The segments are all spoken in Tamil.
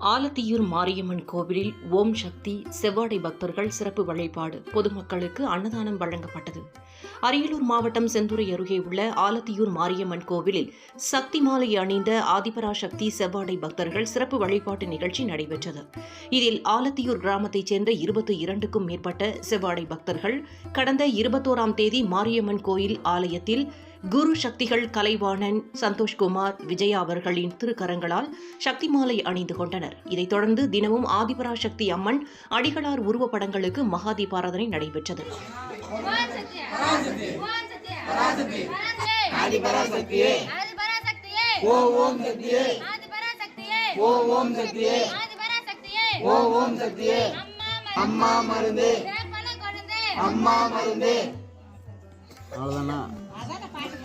ஆலத்தியூர் மாரியம்மன் கோவிலில் ஓம் சக்தி செவ்வாடை பக்தர்கள் சிறப்பு வழிபாடு, பொதுமக்களுக்கு அன்னதானம் வழங்கப்பட்டது. அரியலூர் மாவட்டம் செந்துறை அருகே உள்ள ஆலத்தியூர் மாரியம்மன் கோவிலில் சக்தி மாலை அணிந்த ஆதிபராசக்தி செவ்வாடை பக்தர்கள் சிறப்பு வழிபாட்டு நிகழ்ச்சி நடைபெற்றது. இதில் ஆலத்தியூர் கிராமத்தைச் சேர்ந்த 22க்கும் மேற்பட்ட செவ்வாடை பக்தர்கள் கடந்த 21ஆம் தேதி மாரியம்மன் கோயில் ஆலயத்தில் குரு சக்திகள் கலைவாணன், சந்தோஷ்குமார், விஜயா அவர்களின் திருக்கரங்களால் சக்தி மாலை அணிந்து கொண்டனர். இதைத் தொடர்ந்து தினமும் ஆதிபராசக்தி அம்மன் அடிகளார் உருவப்படங்களுக்கு மகா தீபாராதனை நடைபெற்றது.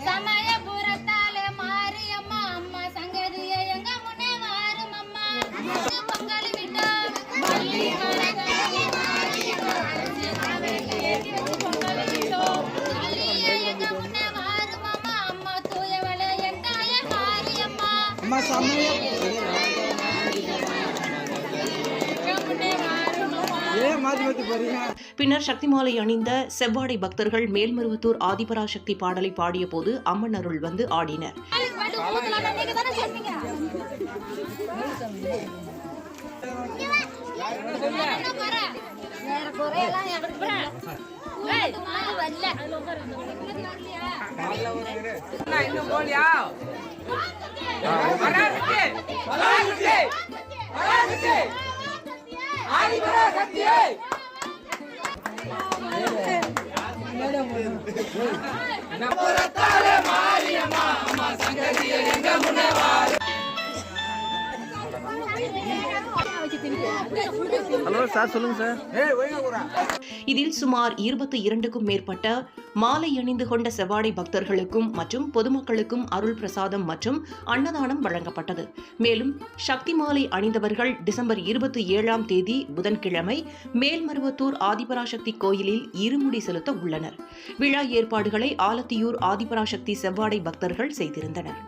சமயபுரத்தாலே மாரியம்மா அம்மா சங்கதியே எங்க முன்னே வாரும் அம்மா. பொங்கல் விட்டோம் எங்க முன்னே வாரும் அம்மா. அம்மா தூயவளே என் தாயே மாரியம்மா. பின்னர் சக்தி மாலை அணிந்த செவ்வாடை பக்தர்கள் மேல்மருவத்தூர் ஆதிபராசக்தி பாடலை பாடிய போது அம்மன் அருள் வந்து ஆடினர். இதில் சுமார் 22க்கும் மேற்பட்ட மாலை அணிந்து கொண்ட செவ்வாடை பக்தர்களுக்கும் மற்றும் பொதுமக்களுக்கும் அருள் பிரசாதம் மற்றும் அன்னதானம் வழங்கப்பட்டது. மேலும் சக்தி மாலை அணிந்தவர்கள் டிசம்பர் 27ஆம் தேதி புதன்கிழமை மேல்மருவத்தூர் ஆதிபராசக்தி கோயிலில் இருமுடி செலுத்த உள்ளனர். விழா ஏற்பாடுகளை ஆலத்தியூர் ஆதிபராசக்தி செவ்வாடை பக்தர்கள் செய்திருந்தனர்.